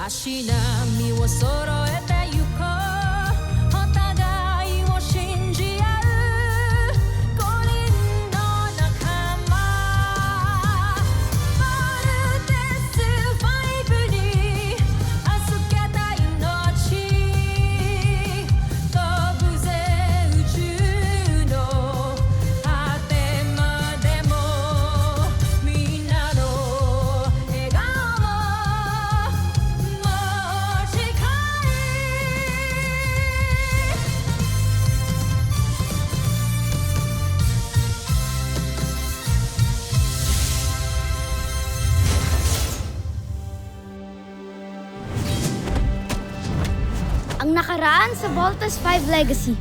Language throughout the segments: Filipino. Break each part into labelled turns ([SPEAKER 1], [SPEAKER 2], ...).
[SPEAKER 1] 足並みを揃えてゆこうお互いを信じ合う五人の仲間まるでスファイブに預けた命飛ぶぜ宇宙の果てまでもみんなの笑顔ももう近い
[SPEAKER 2] Ang nakaraan sa Voltas 5 Legacy.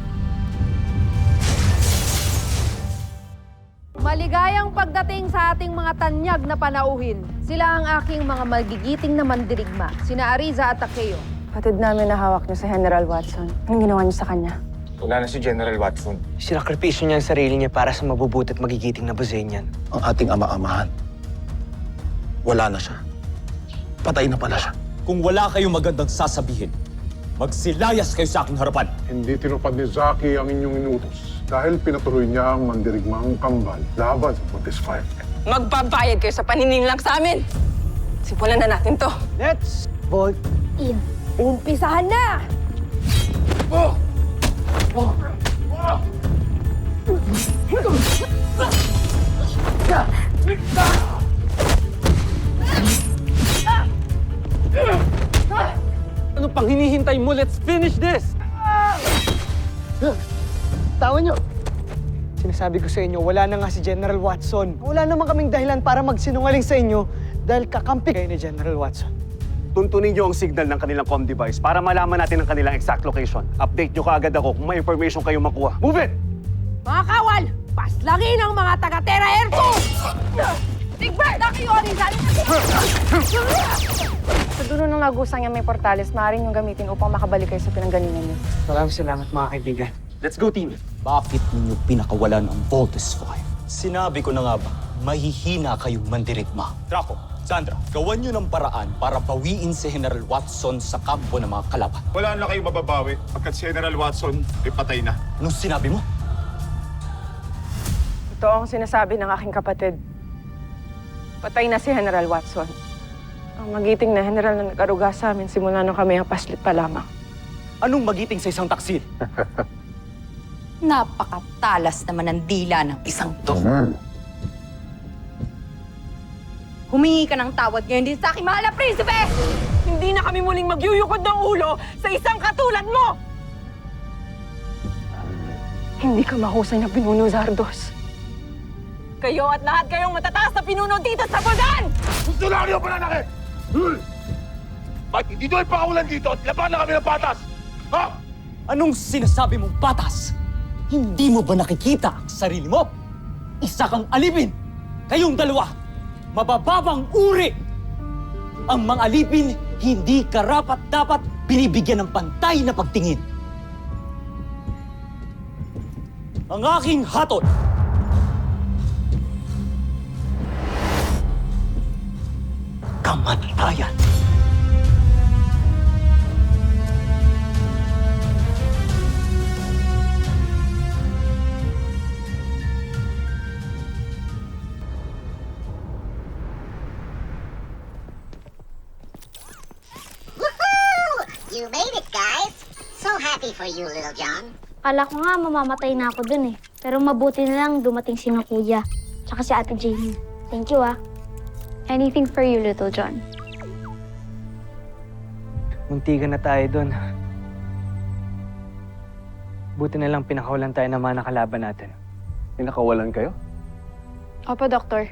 [SPEAKER 3] Maligayang pagdating sa ating mga tanyag na panauhin. Sila ang aking mga magigiting na mandirigma, sina Ariza at Takeo.
[SPEAKER 4] Patid namin na hawak niyo sa General Watson. Anong ginawa niyo sa kanya?
[SPEAKER 5] Wala na si General Watson.
[SPEAKER 6] Sinakripisyo niya ang sarili niya para sa mabubuti at magigiting na Buzenian.
[SPEAKER 7] Ang ating ama-amahan. Wala na siya. Patay na pala siya.
[SPEAKER 8] Kung wala kayong magandang sasabihin, magsilayas kayo sa aking harapan.
[SPEAKER 9] Hindi tinupad ni Zaki ang inyong inutos dahil pinatuloy niya ang mandirigmang kambal laban sa Voltes 5.
[SPEAKER 4] Magbabayad kayo sa panininlang sa amin! Simulan na natin to.
[SPEAKER 6] Let's vote.
[SPEAKER 2] In.
[SPEAKER 3] Umpisahan na!
[SPEAKER 6] Ano pang hinihintay mo? Let's finish this! Tawa niyo. Sinasabi ko sa inyo, wala na nga si General Watson. Wala naman kaming dahilan para magsinungaling sa inyo dahil kakampi kayo ni General Watson.
[SPEAKER 10] Tuntunin niyo ang signal ng kanilang comm device para malaman natin ang kanilang exact location. Update niyo kaagad ako kung may information kayong makuha. Move it!
[SPEAKER 3] Mga kawal, paslangin ang mga taga-Terra Air 2! Big Bird, kayo, Ariza!
[SPEAKER 4] Sa dulo ng lagusang niya may portales, maaaring yung gamitin upang makabalik kayo sa pinanggalingan niyo.
[SPEAKER 6] Maraming salamat mga kaibigan.
[SPEAKER 10] Let's go, team!
[SPEAKER 8] Bakit ninyo pinakawalan ang Voltes 5? Sinabi ko na nga ba, mahihina kayong mandirigma. Draco, Sandra, gawan nyo ng paraan para bawiin si General Watson sa kampo ng mga kalaban.
[SPEAKER 5] Wala na kayong mababawi pagkat si General Watson ay patay na.
[SPEAKER 8] Anong sinabi mo?
[SPEAKER 4] Ito ang sinasabi ng aking kapatid. Patay na si General Watson. Ang magiting na general na nag-aruga sa amin simula nung kami ang paslit pa lamang.
[SPEAKER 8] Anong magiting sa isang taksil?
[SPEAKER 11] Napakatalas naman ang dila ng isang to. Humingi ka ng tawad ngayon din sa aking mahal na prinsipe!
[SPEAKER 3] Hindi na kami muling magyuyukod ng ulo sa isang katulad mo!
[SPEAKER 4] Hindi ka mahusay na pinuno, Zardos.
[SPEAKER 3] Kayo at lahat kayong matataas na pinuno dito sa Bulgan!
[SPEAKER 5] Gusto lang niyo pananakit! Ba't hindi doon pakawalan dito at laban na kami ng patas? Ha?
[SPEAKER 8] Anong sinasabi mong patas? Hindi mo ba nakikita ang sarili mo? Isa kang alipin! Kayong dalawa, mabababang uri! Ang mga alipin, hindi karapat-dapat binibigyan ng pantay na pagtingin. Ang aking hatol, kamatayan.
[SPEAKER 12] You made it, guys! So happy for you, Little John.
[SPEAKER 2] Kala ko nga mamamatay na ako dun eh. Pero mabuti na lang dumating si Kuya. Tsaka si Ate Jamie. Thank you ah. Anything for you, Little John.
[SPEAKER 6] Muntikan na tayo doon. Buti na lang pinakawalan tayo ng mga nakalaban natin.
[SPEAKER 10] Pinakawalan kayo?
[SPEAKER 13] Opo, Doktor.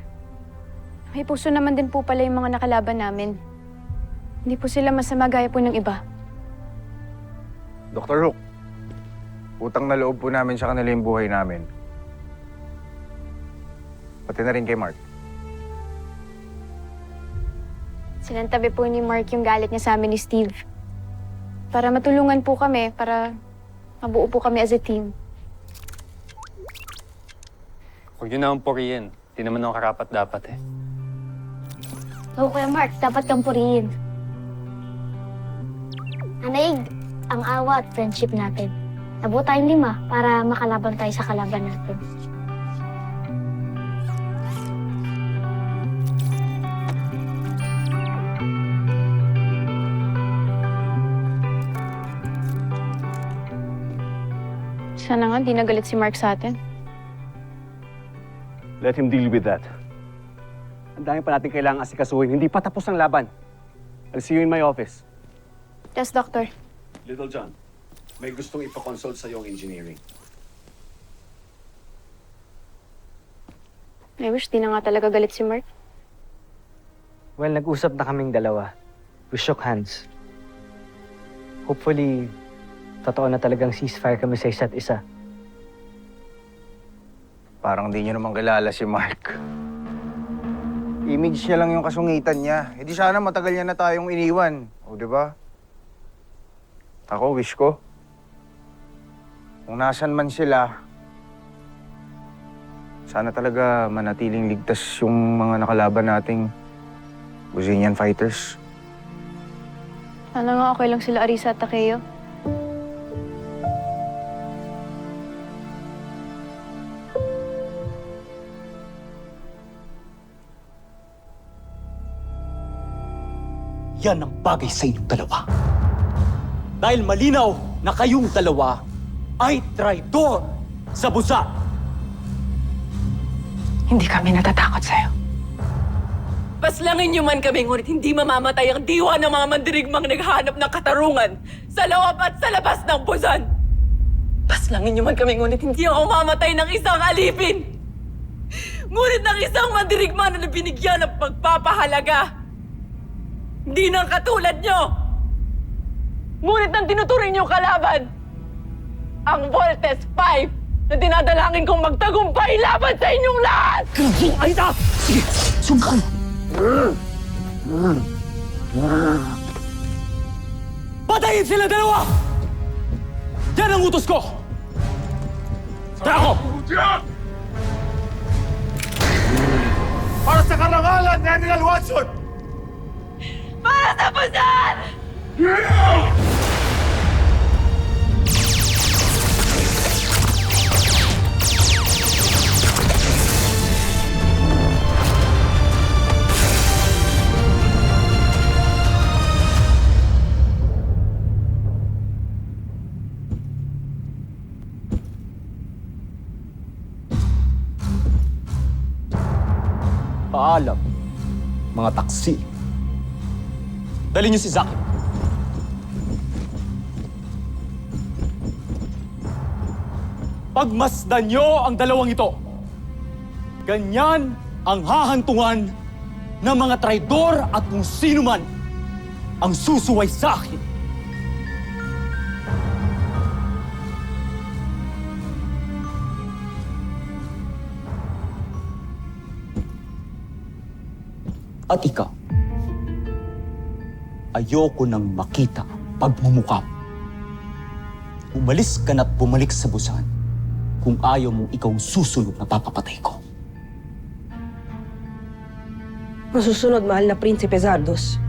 [SPEAKER 13] May puso naman din po pala yung mga nakalaban namin. Hindi po sila masama gaya po ng iba.
[SPEAKER 5] Dr. Hook, utang na loob po namin sa kanila yung buhay namin. Pati na rin kay Mark.
[SPEAKER 13] Sinantabi po ni Mark yung galit niya sa amin ni Steve. Para matulungan po kami, para mabuo po kami as a team.
[SPEAKER 14] Huwag yun naman purihin. Di naman ako karapat-dapat eh.
[SPEAKER 2] Oo, Kuya Mark, dapat kang purihin. Nanaig ang awa at friendship natin. Nabuo tayong 5 para makalaban tayo sa kalaban natin.
[SPEAKER 13] Sana nga, di nagalit si Mark sa atin.
[SPEAKER 10] Let him deal with that. Ang dami pa natin kailangang asikasuhin. Hindi pa tapos ang laban. I'll see you in my office.
[SPEAKER 13] Yes, Doctor.
[SPEAKER 10] Little John, may gustong ipakonsult sa iyong engineering.
[SPEAKER 13] I wish di na nga talaga galit si Mark.
[SPEAKER 6] Well, nag-usap na kaming dalawa. We shook hands. Hopefully, totoo na talagang ceasefire kami sa isa't isa.
[SPEAKER 15] Parang di niyo naman kilala si Mark. Image niya lang yung kasungitan niya. E di sana matagal niya na tayong iniwan. O, di ba? Ako, wish ko. Kung nasan man sila, sana talaga manatiling ligtas yung mga nakalaban nating Brazilian fighters.
[SPEAKER 13] Sana nga okay lang sila Arisa at Takeo.
[SPEAKER 8] Yan ang bagay sa inyong dalawa. Dahil malinaw na kayong dalawa ay traidor sa busa.
[SPEAKER 4] Hindi kami natatakot sa'yo.
[SPEAKER 11] Paslangin niyo man kami, ngunit hindi mamamatay ang diwa ng mga mandirigmang naghahanap ng katarungan sa loob at sa labas ng Busan. Paslangin niyo man kami, ngunit hindi ako mamatay ng isang alipin. Ngunit ng isang mandirigma na binigyan ng pagpapahalaga. Hindi nang katulad niyo. Ngunit nang tinuturing niyo kalaban, ang Voltes 5 na dinadalangin kong magtagumpay laban sa inyong lahat!
[SPEAKER 8] Aida! Sige, sungkan! Patayin sila dalawa! Yan ang utos ko! Tara ko!
[SPEAKER 5] Para sa karangalan ni General Watson!
[SPEAKER 11] Para sa Busan!
[SPEAKER 8] Paalam, mga taksi. Dali niyo si Zaki. Pagmasdan niyo ang dalawang ito. Ganyan ang hahantungan ng mga traidor at kung sino man ang susuway sa akin. At ikaw, ayoko nang makita pagmumukha mo. Umalis ka na't bumalik sa Busan kung ayaw mong ikaw susunod na papapatay ko.
[SPEAKER 11] Masusunod, mahal na Prinsipe Zardos.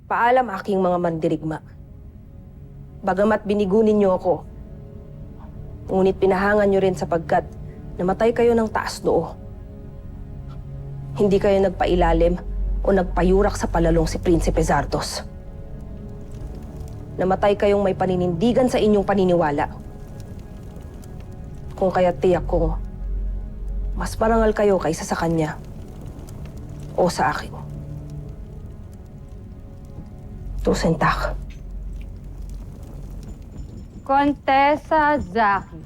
[SPEAKER 11] Paalam aking mga mandirigma. Bagamat binigunin niyo ako, ngunit pinahangan niyo rin sapagkat namatay kayo ng taas noo. Hindi kayo nagpailalim o nagpayurak sa palalong si Prinsipe Zardos. Namatay kayong may paninindigan sa inyong paniniwala. Kung kaya't tiyak kong mas marangal kayo kaysa sa kanya o sa akin.
[SPEAKER 3] Tusentak. Contessa Zaki.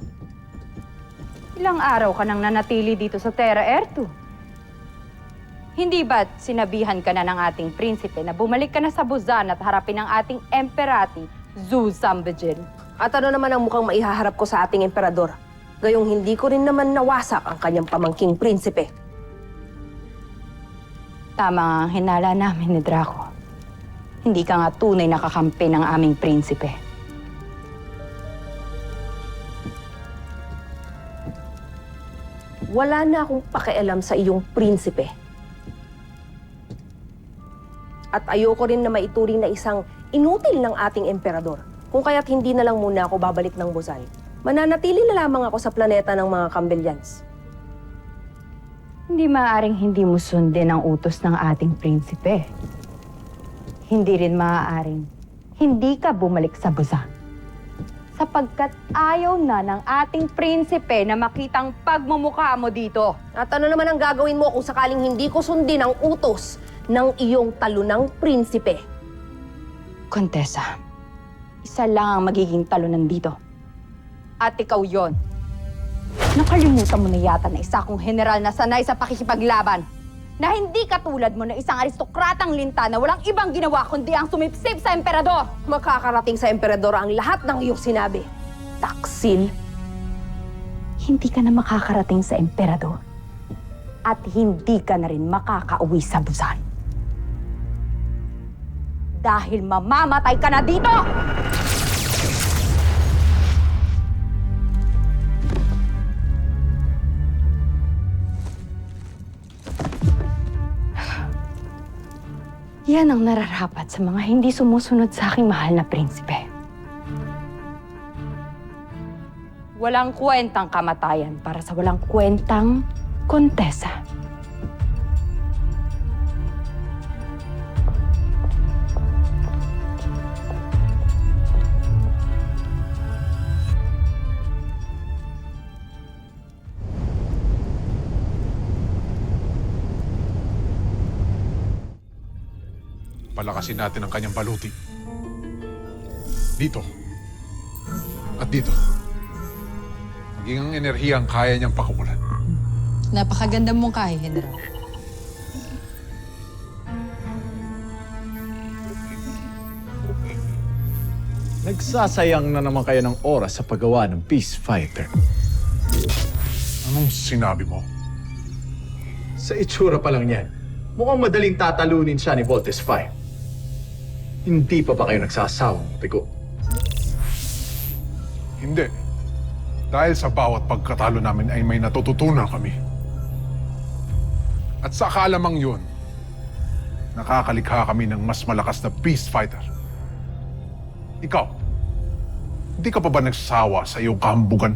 [SPEAKER 3] Ilang araw ka nang nanatili dito sa Terra Air 2? Hindi ba't sinabihan ka na ng ating prinsipe na bumalik ka na sa Busan at harapin ang ating emperati, Zhu Zambijin?
[SPEAKER 16] At ano naman ang mukhang maihaharap ko sa ating emperador? Gayong hindi ko rin naman nawasak ang kanyang pamangking prinsipe.
[SPEAKER 3] Tama ang hinala namin ni Draco. Hindi ka nga tunay na kakampi ng aming prinsipe.
[SPEAKER 16] Wala na akong pakialam sa iyong prinsipe. At ayoko rin na maituring na isang inutil ng ating emperador. Kung kaya't hindi na lang muna ako babalik ng Busan. Mananatili na lamang ako sa planeta ng mga Campbellians.
[SPEAKER 3] Hindi maaaring hindi mo sundin ang utos ng ating prinsipe. Hindi rin maaaring hindi ka bumalik sa Busan. Sapagkat ayaw na ng ating prinsipe na makitang pagmumukha mo dito.
[SPEAKER 16] At ano naman ang gagawin mo kung sakaling hindi ko sundin ang utos ng iyong talunang prinsipe?
[SPEAKER 3] Contessa, isa lang ang magiging talunan dito. At ikaw yon. Nakalimutan mo na yata na isa kong general na sanay sa pakikipaglaban. Na hindi katulad mo na isang aristokratang linta na walang ibang ginawa kundi ang sumipsip sa emperador.
[SPEAKER 16] Makakarating sa emperador ang lahat ng iyong sinabi. Taksil.
[SPEAKER 3] Hindi ka na makakarating sa emperador. At hindi ka na rin makakauwi sa Busan. Dahil mamamatay ka na dito! Yan ang nararapat sa mga hindi sumusunod sa aking mahal na prinsipe. Walang kwentang kamatayan para sa walang kwentang kontesa.
[SPEAKER 9] Palakasin natin ang kanyang baluti. Dito. At dito. Maging ang enerhiya ang kaya niyang pakawalan.
[SPEAKER 11] Napakaganda mong kaya, General.
[SPEAKER 17] Nagsasayang na naman kayo ng oras sa paggawa ng Peace Fighter.
[SPEAKER 9] Anong sinabi mo?
[SPEAKER 17] Sa itsura pa lang yan, mukhang madaling tatalunin siya ni Voltes 5. Hindi pa ba kayo nagsasawang tigo?
[SPEAKER 9] Hindi. Dahil sa bawat pagkatalo namin ay may natututunan kami. At sa kaalamang yun, nakakalikha kami ng mas malakas na Peace Fighter. Ikaw, hindi ka pa ba nagsasawa sa iyong kahambugan?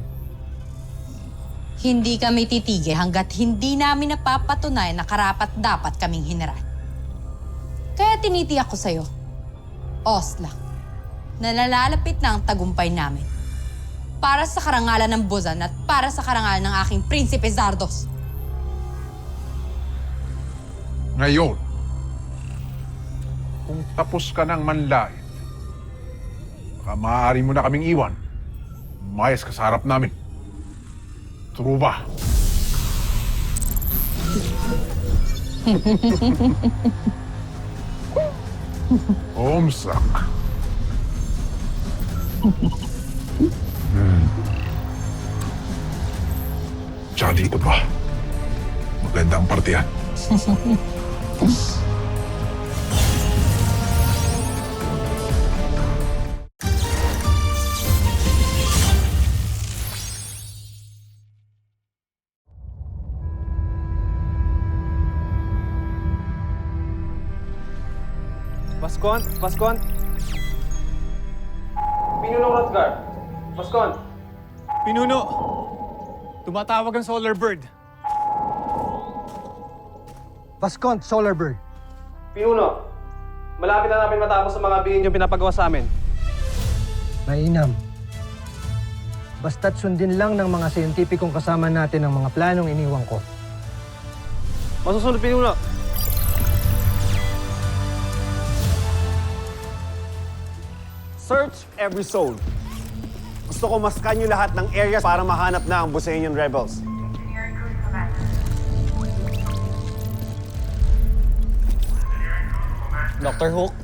[SPEAKER 11] Hindi kami titigil hanggat hindi namin napapatunayan na karapat-dapat kaming general. Kaya tinitiyak ko sa'yo, Osla, na nalalapit na ang tagumpay namin. Para sa karangalan ng Busan at para sa karangalan ng aking Prinsipe Zardos.
[SPEAKER 9] Ngayon, kung tapos ka ng manlait, baka maaari mo na kaming iwan. Umayos ka sa harap namin. True ba? Omsak. Tsaka dito pa. Maganda ang partiyan.
[SPEAKER 10] Paskon? Pinuno Rosgar. Paskon.
[SPEAKER 14] Pinuno! Tumatawag ang Solar Bird.
[SPEAKER 6] Vascont, Solar Bird.
[SPEAKER 10] Pinuno. Malapit na namin matapos sa mga bihin yung pinapagawa sa amin.
[SPEAKER 6] Mainam. Basta't sundin lang ng mga siyentipikong kasama natin ang mga planong iniwan ko.
[SPEAKER 10] Masusunod, Pinuno. Search every zone. Gusto ko maskan nyo lahat ng areas para mahanap na ang Busainian rebels.
[SPEAKER 8] Dr. Hook?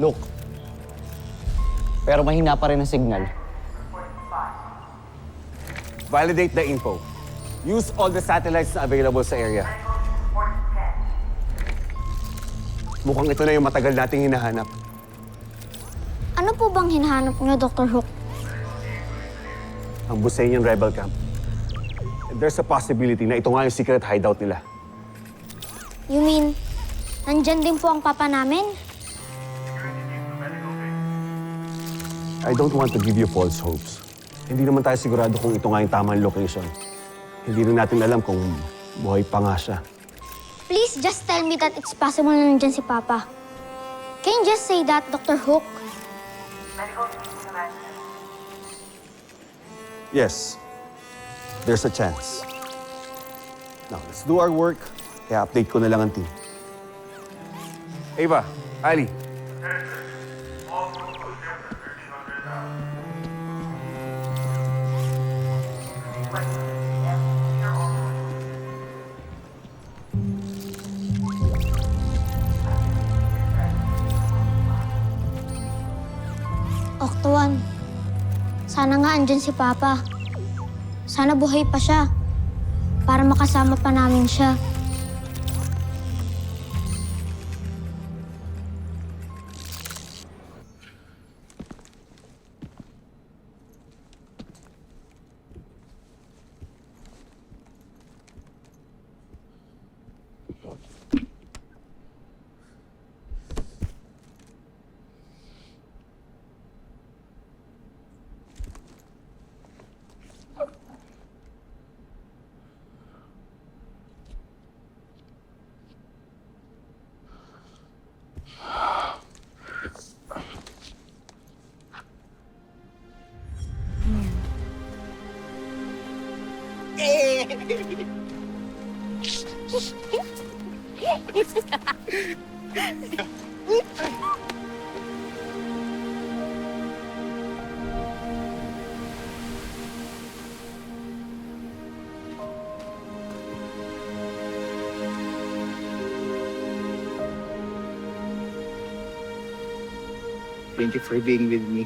[SPEAKER 8] Look. Pero mahina pa rin ang signal.
[SPEAKER 10] Validate the info. Use all the satellites na available sa area. Mukhang ito na yung matagal nating hinahanap.
[SPEAKER 2] Ano po bang hinahanap niyo, Dr. Hook?
[SPEAKER 10] Ang Busainian rebel camp. And there's a possibility na ito nga yung secret hideout nila.
[SPEAKER 2] You mean, nandyan din po ang papa namin?
[SPEAKER 10] I don't want to give you false hopes. Hindi naman tayo sigurado kung ito nga yung tamang location. Hindi rin natin alam kung buhay pa nga siya.
[SPEAKER 2] Please just tell me that it's possible na nandyan si Papa. Can you just say that, Dr. Hook?
[SPEAKER 10] Yes, there's a chance. Now, let's do our work. Kaya update ko na lang ang team. Ava, Ali.
[SPEAKER 2] Octuan, sana nga andyan si Papa. Sana buhay pa siya para makasama pa namin siya.
[SPEAKER 15] Thank you for being with me.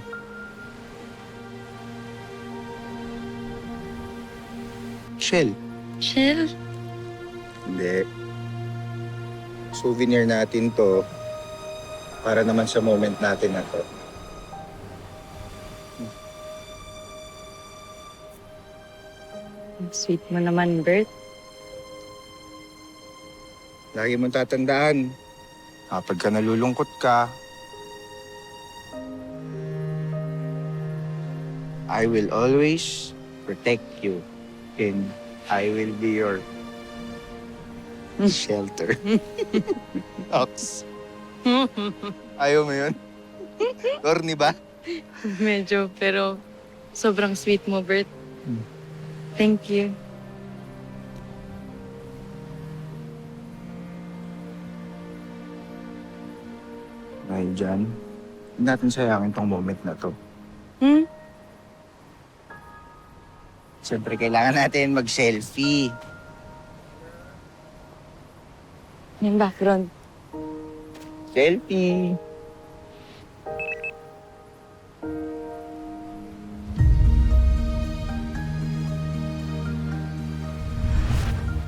[SPEAKER 15] Shell.
[SPEAKER 18] Shell?
[SPEAKER 15] Hindi. Souvenir natin to para naman sa moment natin na to.
[SPEAKER 18] Sweet mo naman, Bert.
[SPEAKER 15] Lagi mong tatandaan, kapag ka nalulungkot ka, I will always protect you and I will be your shelter. Ox. Ayaw mo yun? Corny ba?
[SPEAKER 18] Medyo, pero sobrang sweet mo, Bert. Thank you.
[SPEAKER 15] Dahil dyan, huwag natin sayangin tong moment na to. Siyempre, kailangan natin mag-selfie.
[SPEAKER 18] Yung background.
[SPEAKER 15] Selfie!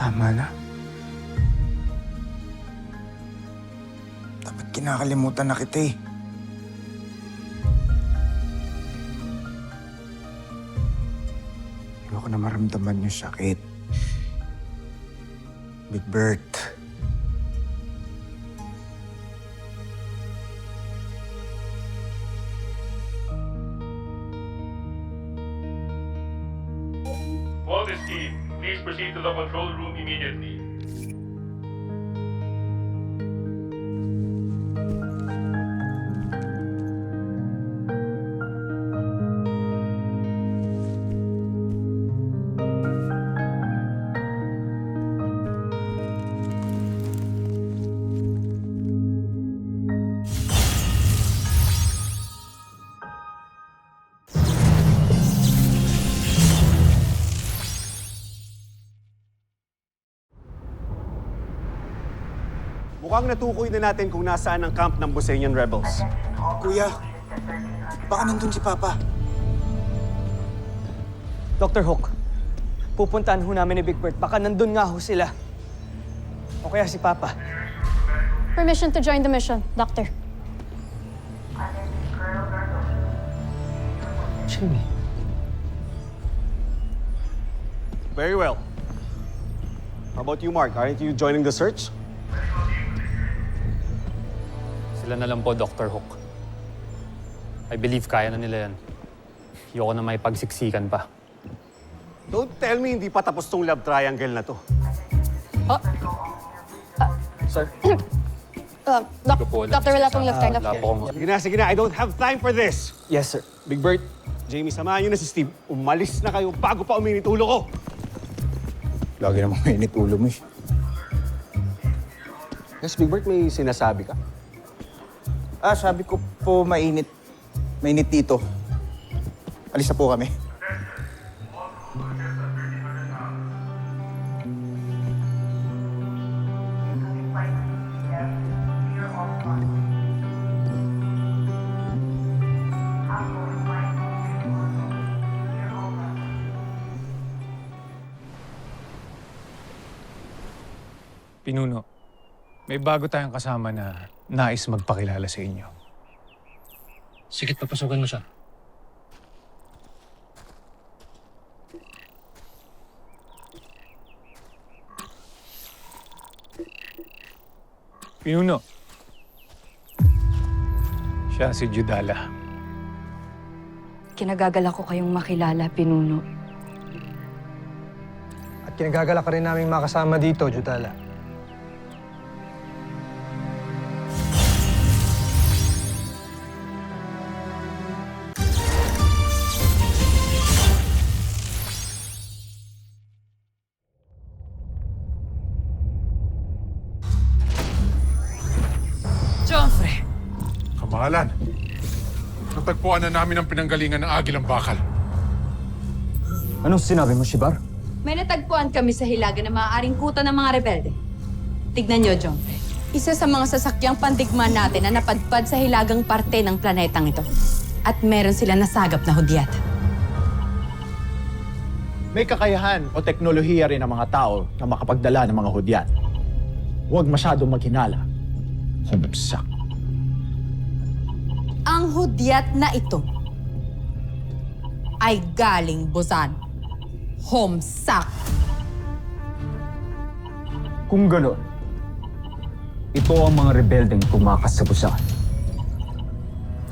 [SPEAKER 15] Tama na. Dapat kinakalimutan na kita eh. Ayoko na maramdaman yung sakit. Big Bert.
[SPEAKER 19] Voltes team, please proceed to the control room immediately.
[SPEAKER 10] Mukhang natukoy na natin kung nasaan ang camp ng Bosenian rebels.
[SPEAKER 6] Kuya, baka nandun si Papa. Dr. Hook, pupuntahan ho namin ni Big Bird. Baka nandun nga ho sila. O kaya si Papa.
[SPEAKER 13] Permission to join the mission, Doctor.
[SPEAKER 6] Jimmy.
[SPEAKER 10] Very well. How about you, Mark? Aren't you joining the search?
[SPEAKER 14] Sila na lang po, Dr. Hook. I believe kaya na nila yan. Ayoko na may pagsiksikan pa.
[SPEAKER 10] Don't tell me hindi pa tapos tong love triangle na to.
[SPEAKER 6] Sir?
[SPEAKER 13] Doctor, wala pong love triangle.
[SPEAKER 10] Sige na. I don't have time for this.
[SPEAKER 6] Yes, sir.
[SPEAKER 10] Big Bird, Jamie, samahan niyo na si Steve. Umalis na kayo bago pa uminit ulo ko.
[SPEAKER 15] Lagi namang mainit ulo mo eh.
[SPEAKER 10] Yes, Big Bird, may sinasabi ka?
[SPEAKER 15] Sabi ko po mainit. Mainit dito. Alis na po kami.
[SPEAKER 17] Pinuno, may bago tayong kasama na nais magpakilala sa inyo.
[SPEAKER 8] Sige, papasukan mo siya.
[SPEAKER 17] Pinuno, siya si Judala.
[SPEAKER 3] Kinagagala ko kayong makilala, Pinuno.
[SPEAKER 6] At kinagagala ka rin namin makasama dito, Judala.
[SPEAKER 18] Joffrey!
[SPEAKER 9] Kamahalan, natagpuan na namin ang pinanggalingan ng Agilang Bakal.
[SPEAKER 8] Anong sinabi mo, Shibar?
[SPEAKER 3] May natagpuan kami sa Hilaga na maaaring kuta ng mga rebelde. Tignan niyo, Joffrey. Isa sa mga sasakyang pandigma natin na napadpad sa hilagang parte ng planetang ito. At meron sila nasagap na hudyat.
[SPEAKER 17] May kakayahan o teknolohiya rin ang mga tao na makapagdala ng mga hudyat. Huwag masyadong maghinala. Humagsak.
[SPEAKER 3] Ang hudyat na ito ay galing Busan. Homsak.
[SPEAKER 8] Kung gano'n, ito ang mga rebeldeng tumakas sa Busan.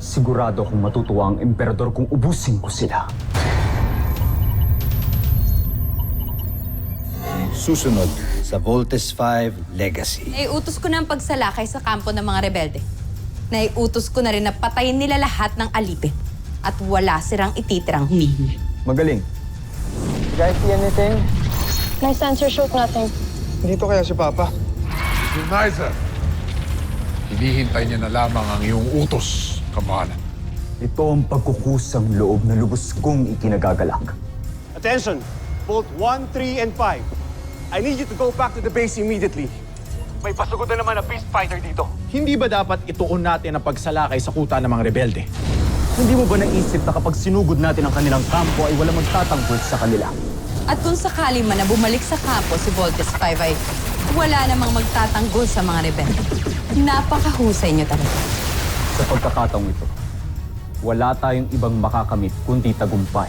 [SPEAKER 8] Sigurado kung matutuwa ang emperador kung ubusin ko sila.
[SPEAKER 20] Susunod sa Voltes 5 Legacy.
[SPEAKER 3] Naiutos ko na ang pagsalakay sa kampo ng mga rebelde. Naiutos ko na rin na patayin nila lahat ng alipin. At wala silang ititirang humihingi.
[SPEAKER 8] Magaling.
[SPEAKER 6] You guys see anything?
[SPEAKER 13] Nice answer, shoot natin.
[SPEAKER 6] Dito kaya si Papa?
[SPEAKER 9] Unizer, hinihintay niya na lamang ang iyong utos, Kamahalan.
[SPEAKER 8] Ito ang pagkukusang loob na lubos kong ikinagagalak.
[SPEAKER 10] Attention! Bolt 1, 3, and 5. I need you to go back to the base immediately. May pasugod na naman na beast fighter dito.
[SPEAKER 17] Hindi ba dapat ituon natin ang pagsalakay sa kuta ng mga rebelde?
[SPEAKER 8] Hindi mo ba naisip na kapag sinugod natin ang kanilang kampo ay wala magtatanggol sa kanila?
[SPEAKER 3] At kung sakali man na bumalik sa kampo si Voltes 5 ay wala namang magtatanggol sa mga rebelde. Napakahusay niyo talaga.
[SPEAKER 8] Sa pagkakataong ito, wala tayong ibang makakamit kundi tagumpay.